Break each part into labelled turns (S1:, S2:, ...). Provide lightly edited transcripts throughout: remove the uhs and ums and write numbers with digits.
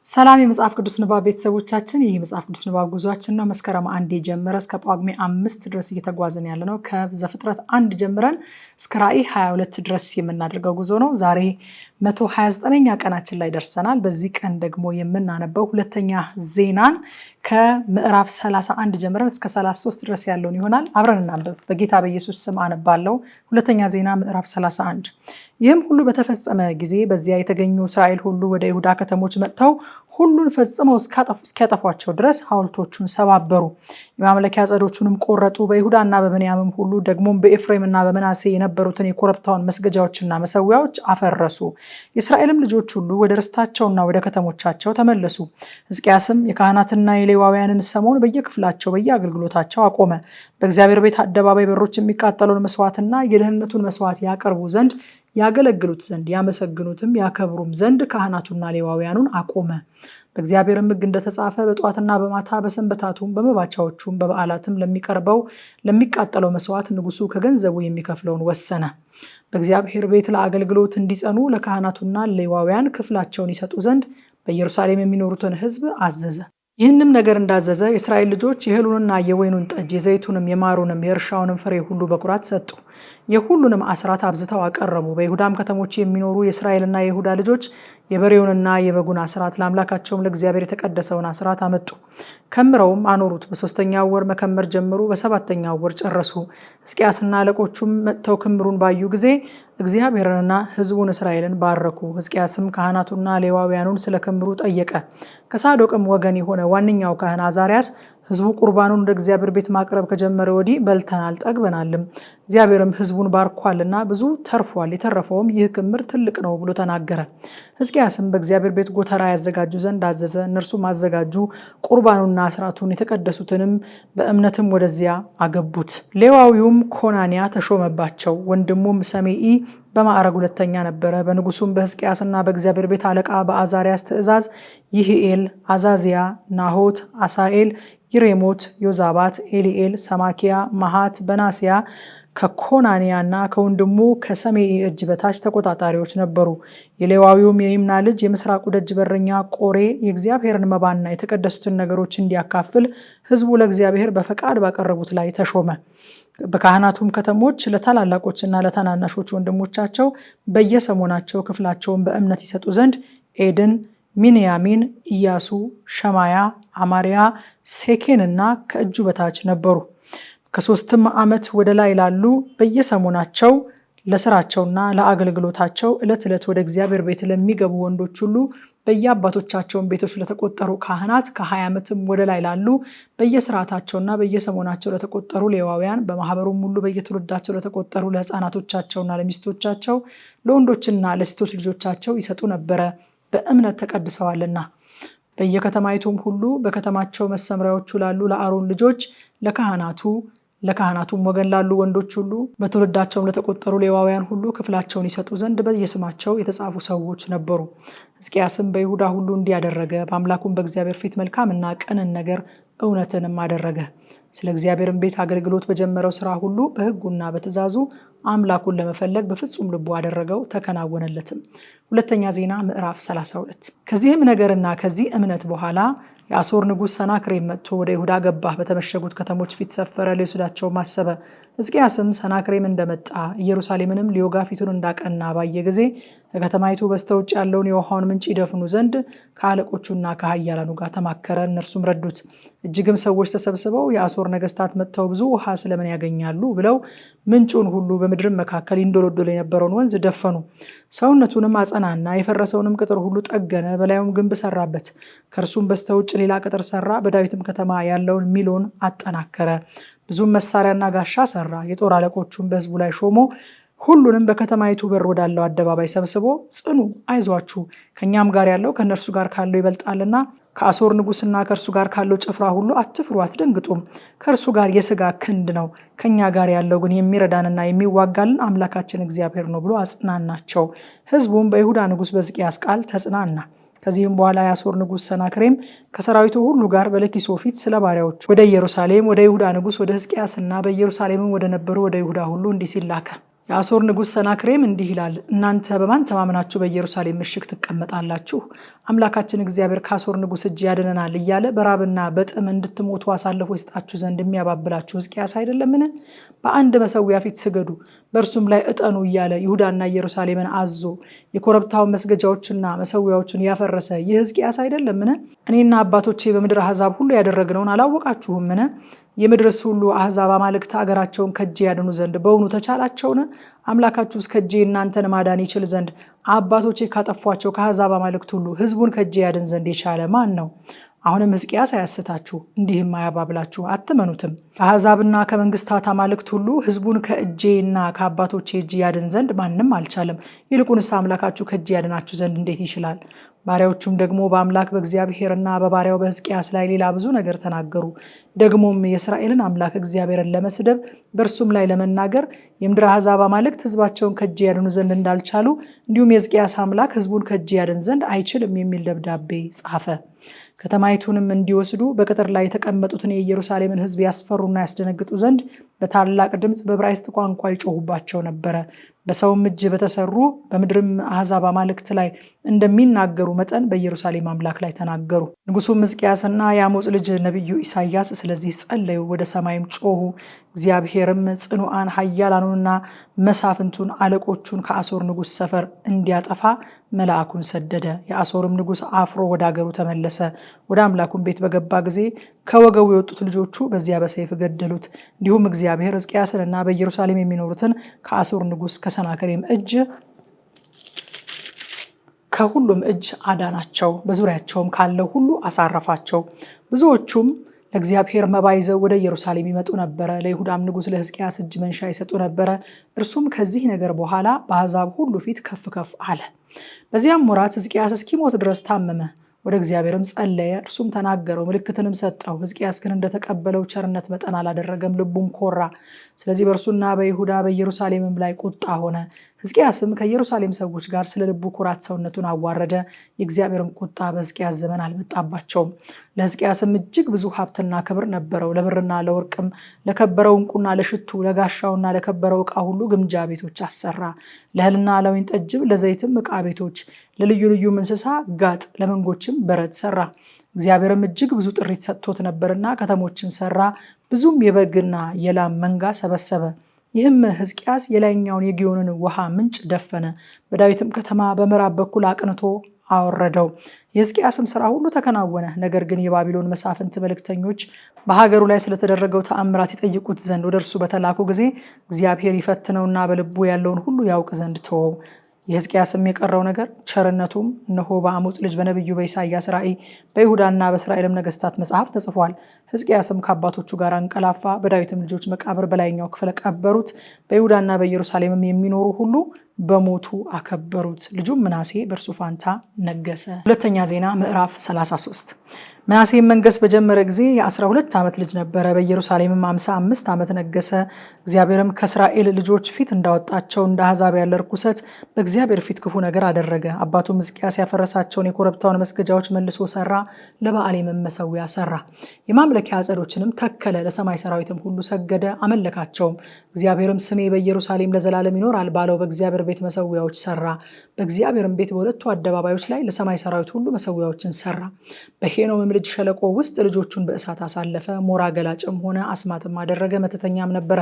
S1: ሰላም የመጽሐፍ ቅዱስ ንባብ ቤተሰቦቻችን፣ ይህ መጽሐፍ ቅዱስ ንባብ ጉዟችን ነው። መስከረም 1 ጀምረን እስከ ጳጉሜ 5 ድረስ እየተጓዝን ያለነው ከዘፍጥረት 1 ጀምረን እስከ ራዕይ 22 ድረስ የምናደርገው ጉዞ ነው። ዛሬ 129ኛ ቀናችን ላይ ደርሰናል። በዚህ ቀን ደግሞ የምናነበው ሁለተኛ ዜናን ከምዕራፍ 31 ጀምረን እስከ 33 ድረስ ያለውን ይሆናል። አብረን እናንብብ። በጌታ በኢየሱስ ስም አነባለሁ። ሁለተኛ ዜና ምዕራፍ 31። ይህም ሁሉ በተፈጸመ ጊዜ በዚያ የተገኙ እስራኤል ሁሉ ወደ ይሁዳ ከተሞች መጥተው ሁሉን ፈጽመው እስኪያጠፏቸው ድረስ ሐውልቶቹን ሰባበሩ፣ የማምለኪያ ዐፀዶቹንም ቆረጡ። በይሁዳና በብንያምም ሁሉ ደግሞም በኤፍሬምና በመናሴ የነበሩትን የኮረብታውን መስገጃዎችና መሰዊያዎች አፈረሱ። የእስራኤልም ልጆች ሁሉ ወደ ርስታቸውና ወደ ከተሞቻቸው ተመለሱ። ሕዝቅያስም የካህናትና የሌዋውያንን ሰሞን በየክፍላቸው በየአገልግሎታቸው አቆመ። በእግዚአብሔር ቤት አደባባይ በሮች የሚቃጠለውን መስዋዕትና የደህንነቱን መስዋዕት ያቀርቡ ዘንድ ያገለግሉት ዘንድ ያመሰግኑትም ያከብሩም ዘንድ ካህናቱና ሌዋውያኑን አቆመ። በእግዚአብሔርም ሕግ እንደተጻፈ በጧትና በማታ በሰንበታቱም በመባቻዎቹም በበዓላትም ለሚቃጠለው መስዋዕት ንጉሱ ከገንዘቡ የሚከፍለውን ወሰነ። በእግዚአብሔር ቤት ለአገልግሎት እንዲጸኑ ለካህናቱና ሌዋውያን ክፍላቸውን ይሰጡ ዘንድ በኢየሩሳሌም የሚኖሩትን ሕዝብ አዘዘ። ይህንም ነገር እንዳዘዘ የእስራኤል ልጆች የእህሉንና የወይኑን ጠጅ የዘይቱንም የማሩንም የእርሻውንም ፍሬ ሁሉ በኩራት ሰጡ። የሁሉንም አስራት አብዝተው አቀረቡ። በይሁዳም ከተሞች የሚኖሩ የእስራኤልና የይሁዳ ልጆች የበሬውንና የበጉን አስራት ለአምላካቸውም ለእግዚአብሔር የተቀደሰውን አስራት አመጡ። ከምረውም አኖሩት። በ3ኛው ወር መከመር ጀምሩ፣ በ7ኛው ወር ጨረሱ። ሕዝቅያስና አለቆቹም መጥተው ክምሩን ባዩ ጊዜ እግዚአብሔርንና ሕዝቡን እስራኤልን ባረኩ። ሕዝቅያስም ካህናቱና ሌዋውያኑን ስለ ክምሩ ጠየቀ። ከሳዶቅም ወገን የሆነ ዋነኛው ካህን አዛርያስ ሕዝቡ ቁርባኑን ወደ እግዚአብሔር ቤት ማቅረብ ከጀመረ ወዲህ በልተናል ጠግበናልም፣ እግዚአብሔርም ሕዝቡን ባርኳልና ብዙ ተርፏል፣ የተረፈውም ይህ ክምር ትልቅ ነው ብሎ ተናገረ። ሕዝቅያስም በእግዚአብሔር ቤት ጎተራ ያዘጋጁ ዘንድ አዘዘ። እነርሱም አዘጋጁ። ቁርባኑና አስራቱን የተቀደሱትንም በእምነትም ወደዚያ አገቡት። ሌዋዊውም ኮናንያ ተሾመባቸው። ወንድሙም ሰሜኢ በማዕረግ ሁለተኛ ነበረ። በንጉሱም በሕዝቅያስና በእግዚአብሔር ቤት አለቃ በአዛርያስ ትእዛዝ ይህኤል፣ አዛዚያ፣ ናሆት፣ አሳኤል፣ ይሬሞት፣ ዮዛባት፣ ኤሊኤል፣ ሰማኪያ፣ መሃት፣ በናስያ ከኮናንያና ከወንድሙ ከሰሜኢ እጅ በታች ተቆጣጣሪዎች ነበሩ። የሌዋዊውም የይምና ልጅ የምስራቁ ደጅ በረኛ ቆሬ የእግዚአብሔርን መባና የተቀደሱትን ነገሮች እንዲያካፍል ሕዝቡ ለእግዚአብሔር በፈቃድ ባቀረቡት ላይ ተሾመ። በካህናቱም ከተሞች ለታላላቆችና ለታናናሾች ወንድሞቻቸው በየሰሞናቸው ክፍላቸውን በእምነት ይሰጡ ዘንድ ኤድን፣ ሚንያሚን፣ ኢያሱ፣ ሸማያ፣ አማርያ፣ ሴኬንና ከእጁ በታች ነበሩ። ከ3 ዓመት ወደ ላይ ላሉ በየሰሞናቸው ለስራቸውና ለአገልግሎታቸው ዕለት ዕለት ወደ እግዚአብሔር ቤት ለሚገቡ ወንዶች ሁሉ በየአባቶቻቸውን ቤቶች ለተቆጠሩ ካህናት ከ20 ዓመትም ወደ ላይ ላሉ በየስርዓታቸውና በየሰሞናቸው ለተቆጠሩ ሌዋውያን በማህበሩም ሁሉ በየትውልዳቸው ለተቆጠሩ ለሕፃናቶቻቸውና ለሚስቶቻቸው ለወንዶችና ለሴቶች ልጆቻቸው ይሰጡ ነበረ፣ በእምነት ተቀድሰዋልና። በየከተማይቱም ሁሉ በከተማቸው መሰምሪያዎቹ ላሉ ለአሮን ልጆች ለካህናቱም ወገን ላሉ ወንዶች ሁሉ በትውልዳቸውም ለተቆጠሩ ሌዋውያን ሁሉ ክፍላቸውን ይሰጡ ዘንድ በየስማቸው የተጻፉ ሰዎች ነበሩ። ሕዝቅያስም በይሁዳ ሁሉ እንዲያደረገ በአምላኩም በእግዚአብሔር ፊት መልካምና ቅንን ነገር እውነትንም አደረገ። ስለ እግዚአብሔርን ቤት አገልግሎት በጀመረው ስራ ሁሉ በሕጉና በትእዛዙ አምላኩን ለመፈለግ በፍጹም ልቡ አደረገው፣ ተከናወነለትም። ሁለተኛ ዜና ምዕራፍ 32። ከዚህም ነገርና ከዚህ እምነት በኋላ የአሦር ንጉሥ ሰናክሬም መጥቶ ወደ ይሁዳ ገባ። በተመሸጉት ከተሞች ፊት ሰፈረ፣ ሊወስዳቸውም አሰበ። ሕዝቅያስም ሰናክሬም እንደመጣ ኢየሩሳሌምንም ሊወጋ ፊቱን እንዳቀና ባየ ጊዜ ከከተማይቱ በስተውጭ ያለውን የውሃውን ምንጭ ይደፍኑ ዘንድ ከአለቆቹና ከኃያላኑ ጋር ተማከረ። እነርሱም ረዱት። እጅግም ሰዎች ተሰብስበው የአሦር ነገስታት መጥተው ብዙ ውሃ ስለምን ያገኛሉ ብለው ምንጩን ሁሉ በምድርም መካከል ይንዶለዶል የነበረውን ወንዝ ደፈኑ። ሰውነቱንም አጸናና የፈረሰውንም ቅጥር ሁሉ ጠገነ፣ በላዩም ግንብ ሰራበት። ከእርሱም በስተውጭ ሌላ ቅጥር ሰራ። በዳዊትም ከተማ ያለውን ሚሎን አጠናከረ። ብዙም መሳሪያና ጋሻ ሰራ። የጦር አለቆቹን በሕዝቡ ላይ ሾሞ ሁሉንም በከተማይቱ በር ወዳለው አደባባይ ሰብስቦ ጽኑ፣ አይዟችሁ፣ ከእኛም ጋር ያለው ከእነርሱ ጋር ካለው ይበልጣልና ከአሦር ንጉሥና ከእርሱ ጋር ካለው ጭፍራ ሁሉ አትፍሩ፣ አትደንግጡም። ከእርሱ ጋር የሥጋ ክንድ ነው፣ ከእኛ ጋር ያለው ግን የሚረዳንና የሚዋጋልን አምላካችን እግዚአብሔር ነው ብሎ አጽናናቸው። ሕዝቡም በይሁዳ ንጉሥ በሕዝቅያስ ቃል ተጽናና። ከዚህም በኋላ የአሦር ንጉሥ ሰናክሬም ከሰራዊቱ ሁሉ ጋር በለኪሶ ፊት ስለ ባሪያዎቹ ወደ ኢየሩሳሌም ወደ ይሁዳ ንጉሥ ወደ ሕዝቅያስና በኢየሩሳሌምም ወደ ነበሩ ወደ ይሁዳ ሁሉ እንዲህ ሲል ላከ። የአሦር ንጉሥ ሰናክሬም እንዲህ ይላል፣ እናንተ በማን ተማምናችሁ በኢየሩሳሌም ምሽግ ትቀመጣላችሁ? አምላካችን እግዚአብሔር ከአሦር ንጉሥ እጅ ያድነናል እያለ በራብና በጥም እንድትሞቱ አሳልፎ ይስጣችሁ ዘንድ የሚያባብላችሁ ሕዝቅያስ አይደለምን? በአንድ መሠዊያ ፊት ስገዱ፣ በእርሱም ላይ ዕጠኑ እያለ ይሁዳና ኢየሩሳሌምን አዞ የኮረብታውን መስገጃዎችና መሠዊያዎችን ያፈረሰ ይህ ሕዝቅያስ አይደለምን? እኔና አባቶቼ በምድር አሕዛብ ሁሉ ያደረግነውን አላወቃችሁምን? የምድርስ ሁሉ አሕዛብ አማልክት አገራቸውን ከእጄ ያድኑ ዘንድ በውኑ ተቻላቸውን? አምላካችሁ እስከ እጄ እናንተን ማዳን ይችል ዘንድ አባቶቼ ካጠፏቸው ከአሕዛብ አማልክት ሁሉ ሕዝቡን ከእጄ ያድን ዘንድ የቻለ ማን ነው? አሁንም ሕዝቅያስ አያስታችሁ፣ እንዲህም አያባብላችሁ፣ አትመኑትም። ከአሕዛብና ከመንግስታት አማልክት ሁሉ ሕዝቡን ከእጄና ከአባቶቼ እጅ ያድን ዘንድ ማንም አልቻለም። ይልቁንስ አምላካችሁ ከእጄ ያድናችሁ ዘንድ እንዴት ይችላል? ባሪያዎቹም ደግሞ በአምላክ በእግዚአብሔርና በባሪያው በሕዝቅያስ ላይ ሌላ ብዙ ነገር ተናገሩ። ደግሞም የእስራኤልን አምላክ እግዚአብሔርን ለመስደብ በእርሱም ላይ ለመናገር የምድር አሕዛብ አማልክት ሕዝባቸውን ከእጄ ያድኑ ዘንድ እንዳልቻሉ እንዲሁም የሕዝቅያስ አምላክ ሕዝቡን ከእጄ ያድን ዘንድ አይችልም የሚል ደብዳቤ ጻፈ። ከተማይቱንም እንዲወስዱ በቅጥር ላይ የተቀመጡትን የኢየሩሳሌምን ሕዝብ ያስፈሩና ያስደነግጡ ዘንድ በታላቅ ድምፅ በዕብራይስጥ ቋንቋ ይጮሁባቸው ነበረ። በሰውም እጅ በተሰሩ በምድርም አሕዛብ አማልክት ላይ እንደሚናገሩ መጠን በኢየሩሳሌም አምላክ ላይ ተናገሩ። ንጉሡም ሕዝቅያስና የአሞጽ ልጅ ነቢዩ ኢሳያስ ስለዚህ ጸለዩ፣ ወደ ሰማይም ጮሁ። እግዚአብሔርም ጽኑዓን ኃያላኑንና መሳፍንቱን አለቆቹን ከአሦር ንጉሥ ሰፈር እንዲያጠፋ መልአኩን ሰደደ። የአሦርም ንጉሥ አፍሮ ወደ አገሩ ተመለሰ። ወደ አምላኩም ቤት በገባ ጊዜ ከወገቡ የወጡት ልጆቹ በዚያ በሰይፍ ገደሉት። እንዲሁም እግዚአብሔር ሕዝቅያስንና በኢየሩሳሌም የሚኖሩትን ከአሦር ንጉሥ ከሰናክሬም እጅ ከሁሉም እጅ አዳናቸው፣ በዙሪያቸውም ካለው ሁሉ አሳረፋቸው። ብዙዎቹም ለእግዚአብሔር መባ ይዘው ወደ ኢየሩሳሌም ይመጡ ነበረ። ለይሁዳም ንጉሥ ለሕዝቅያስ እጅ መንሻ ይሰጡ ነበረ። እርሱም ከዚህ ነገር በኋላ በአሕዛብ ሁሉ ፊት ከፍ ከፍ አለ። በዚያም ወራት ሕዝቅያስ እስኪሞት ድረስ ታመመ። ወደ እግዚአብሔርም ጸለየ፣ እርሱም ተናገረው፣ ምልክትንም ሰጠው። ሕዝቅያስ ግን እንደተቀበለው ቸርነት መጠን አላደረገም፣ ልቡም ኮራ። ስለዚህ በእርሱና በይሁዳ በኢየሩሳሌምም ላይ ቁጣ ሆነ። ሕዝቅያስም ከኢየሩሳሌም ሰዎች ጋር ስለ ልቡ ኩራት ሰውነቱን አዋረደ። የእግዚአብሔርም ቁጣ በሕዝቅያስ ዘመን አልመጣባቸውም። ለሕዝቅያስም እጅግ ብዙ ሀብትና ክብር ነበረው። ለብርና ለወርቅም፣ ለከበረው ዕንቁና ለሽቱ፣ ለጋሻውና ለከበረው ዕቃ ሁሉ ግምጃ ቤቶች አሰራ። ለእህልና ለወይን ጠጅም፣ ለዘይትም ዕቃ ቤቶች፣ ለልዩ ልዩም እንስሳ ጋጥ፣ ለመንጎችም በረት ሰራ። እግዚአብሔርም እጅግ ብዙ ጥሪት ሰጥቶት ነበርና ከተሞችን ሰራ። ብዙም የበግና የላም መንጋ ሰበሰበ። ይህም ሕዝቅያስ የላይኛውን የግዮንን ውሃ ምንጭ ደፈነ፣ በዳዊትም ከተማ በምዕራብ በኩል አቅንቶ አወረደው። የሕዝቅያስም ሥራ ሁሉ ተከናወነ። ነገር ግን የባቢሎን መሳፍንት መልእክተኞች በሀገሩ ላይ ስለተደረገው ተአምራት ይጠይቁት ዘንድ ወደ እርሱ በተላኩ ጊዜ እግዚአብሔር ይፈትነውና በልቡ ያለውን ሁሉ ያውቅ ዘንድ ተወው። የሕዝቅያስም የቀረው ነገር ቸርነቱም እነሆ በአሞጽ ልጅ በነቢዩ በኢሳያስ ራእይ በይሁዳና በእስራኤልም ነገስታት መጽሐፍ ተጽፏል። ሕዝቅያስም ከአባቶቹ ጋር አንቀላፋ፣ በዳዊትም ልጆች መቃብር በላይኛው ክፍል ቀበሩት። በይሁዳና በኢየሩሳሌምም የሚኖሩ ሁሉ በሞቱ አከበሩት። ልጁም ምናሴ በእርሱ ፋንታ ነገሰ። ሁለተኛ ዜና ምዕራፍ 33። ምናሴም መንገስ በጀመረ ጊዜ የ12 ዓመት ልጅ ነበረ። በኢየሩሳሌምም 55 ዓመት ነገሰ። እግዚአብሔርም ከእስራኤል ልጆች ፊት እንዳወጣቸው እንደ አሕዛብ ያለ ርኩሰት በእግዚአብሔር ፊት ክፉ ነገር አደረገ። አባቱም ሕዝቅያስ ያፈረሳቸውን የኮረብታውን መስገጃዎች መልሶ ሰራ፣ ለበዓሊምም መሠዊያ ሰራ። የማምለኪያ አጸዶችንም ተከለ፣ ለሰማይ ሰራዊትም ሁሉ ሰገደ፣ አመለካቸውም። እግዚአብሔርም ስሜ በኢየሩሳሌም ለዘላለም ይኖራል ባለው በእግዚአብሔር ቤት መሠዊያዎች ሰራ። በእግዚአብሔርም ቤት በሁለቱ አደባባዮች ላይ ለሰማይ ሰራዊት ሁሉ መሠዊያዎችን ሰራ። በሄኖምም ልጅ ሸለቆ ውስጥ ልጆቹን በእሳት አሳለፈ። ሞራ ገላጭም ሆነ፣ አስማትም አደረገ፣ መተተኛም ነበረ።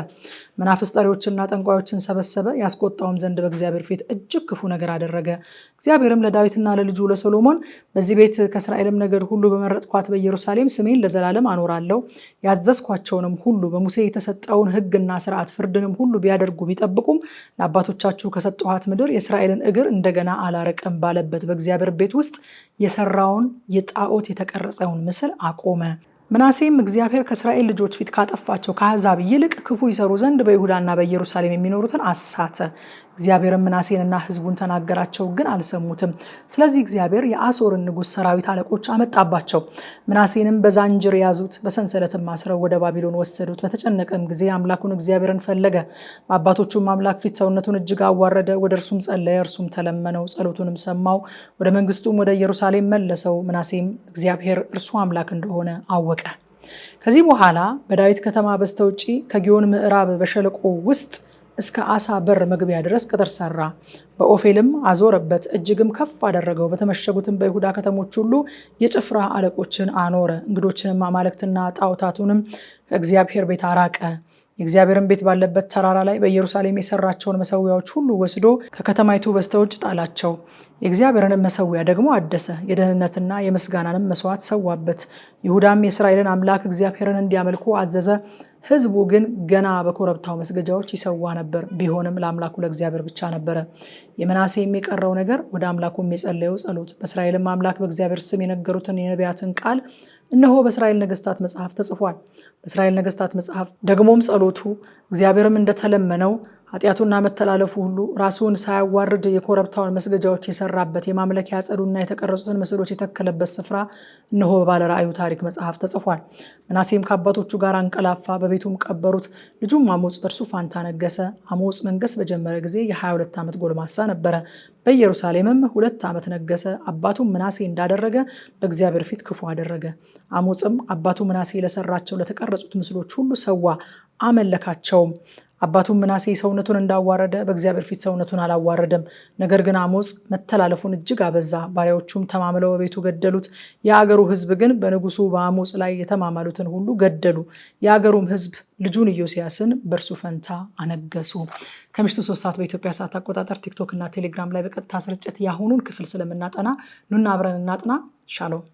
S1: መናፍስት ጠሪዎችንና ጠንቋዮችን ሰበሰበ፣ ያስቆጣውም ዘንድ በእግዚአብሔር ፊት እጅግ ክፉ ነገር አደረገ። እግዚአብሔርም ለዳዊትና ለልጁ ለሰሎሞን በዚህ ቤት ከእስራኤልም ነገድ ሁሉ በመረጥኳት በኢየሩሳሌም ስሜን ለዘላለም አኖራለሁ፣ ያዘዝኳቸውንም ሁሉ በሙሴ የተሰጠውን ሕግና ስርዓት ፍርድንም ሁሉ ቢያደርጉ ቢጠብቁም ለአባቶቻችሁ ከሰጠኋት ምድር የእስራኤልን እግር እንደገና አላረቅም ባለበት በእግዚአብሔር ቤት ውስጥ የሰራውን የጣዖት የተቀረጸውን ምስል አቆመ። ምናሴም እግዚአብሔር ከእስራኤል ልጆች ፊት ካጠፋቸው ከአሕዛብ ይልቅ ክፉ ይሰሩ ዘንድ በይሁዳና በኢየሩሳሌም የሚኖሩትን አሳተ። እግዚአብሔርም ምናሴንና ሕዝቡን ተናገራቸው፣ ግን አልሰሙትም። ስለዚህ እግዚአብሔር የአሦርን ንጉሥ ሰራዊት አለቆች አመጣባቸው። ምናሴንም በዛንጅር ያዙት፣ በሰንሰለትም አስረው ወደ ባቢሎን ወሰዱት። በተጨነቀም ጊዜ አምላኩን እግዚአብሔርን ፈለገ። በአባቶቹም አምላክ ፊት ሰውነቱን እጅግ አዋረደ። ወደ እርሱም ጸለየ፣ እርሱም ተለመነው፣ ጸሎቱንም ሰማው። ወደ መንግስቱም ወደ ኢየሩሳሌም መለሰው። ምናሴም እግዚአብሔር እርሱ አምላክ እንደሆነ አወቀ። ከዚህ በኋላ በዳዊት ከተማ በስተውጪ ከግዮን ምዕራብ በሸለቆ ውስጥ እስከ አሳ በር መግቢያ ድረስ ቅጥር ሰራ። በኦፌልም አዞረበት፣ እጅግም ከፍ አደረገው። በተመሸጉትም በይሁዳ ከተሞች ሁሉ የጭፍራ አለቆችን አኖረ። እንግዶችንም አማልክትና ጣዖታቱንም ከእግዚአብሔር ቤት አራቀ። የእግዚአብሔርን ቤት ባለበት ተራራ ላይ በኢየሩሳሌም የሰራቸውን መሰዊያዎች ሁሉ ወስዶ ከከተማይቱ በስተውጭ ጣላቸው። የእግዚአብሔርንም መሰዊያ ደግሞ አደሰ፣ የደህንነትና የምስጋናንም መስዋዕት ሰዋበት። ይሁዳም የእስራኤልን አምላክ እግዚአብሔርን እንዲያመልኩ አዘዘ። ሕዝቡ ግን ገና በኮረብታው መስገጃዎች ይሰዋ ነበር፣ ቢሆንም ለአምላኩ ለእግዚአብሔር ብቻ ነበረ። የምናሴ የቀረው ነገር፣ ወደ አምላኩም የጸለየው ጸሎት፣ በእስራኤልም አምላክ በእግዚአብሔር ስም የነገሩትን የነቢያትን ቃል እነሆ በእስራኤል ነገስታት መጽሐፍ ተጽፏል። በእስራኤል ነገስታት መጽሐፍ ደግሞም ጸሎቱ እግዚአብሔርም እንደተለመነው ኃጢአቱና መተላለፉ ሁሉ ራሱን ሳያዋርድ የኮረብታውን መስገጃዎች የሰራበት የማምለኪያ ዐፀዱና የተቀረጹትን ምስሎች የተከለበት ስፍራ እነሆ በባለ ራእዩ ታሪክ መጽሐፍ ተጽፏል። ምናሴም ከአባቶቹ ጋር አንቀላፋ፣ በቤቱም ቀበሩት። ልጁም አሞጽ በእርሱ ፋንታ ነገሰ። አሞጽ መንገስ በጀመረ ጊዜ የ22 ዓመት ጎልማሳ ነበረ። በኢየሩሳሌምም 2 ዓመት ነገሰ። አባቱም ምናሴ እንዳደረገ በእግዚአብሔር ፊት ክፉ አደረገ። አሞጽም አባቱ ምናሴ ለሰራቸው ለተቀረጹት ምስሎች ሁሉ ሰዋ፣ አመለካቸውም። አባቱም ምናሴ ሰውነቱን እንዳዋረደ በእግዚአብሔር ፊት ሰውነቱን አላዋረደም። ነገር ግን አሞጽ መተላለፉን እጅግ አበዛ፣ ባሪያዎቹም ተማምለው በቤቱ ገደሉት። የአገሩ ሕዝብ ግን በንጉሱ በአሞጽ ላይ የተማማሉትን ሁሉ ገደሉ። የአገሩም ሕዝብ ልጁን ኢዮስያስን በእርሱ ፈንታ አነገሱ። ከምሽቱ 3 ሰዓት በኢትዮጵያ ሰዓት አቆጣጠር ቲክቶክ እና ቴሌግራም ላይ በቀጥታ ስርጭት ያሁኑን ክፍል ስለምናጠና ኑና አብረን እናጥና። ሻሎም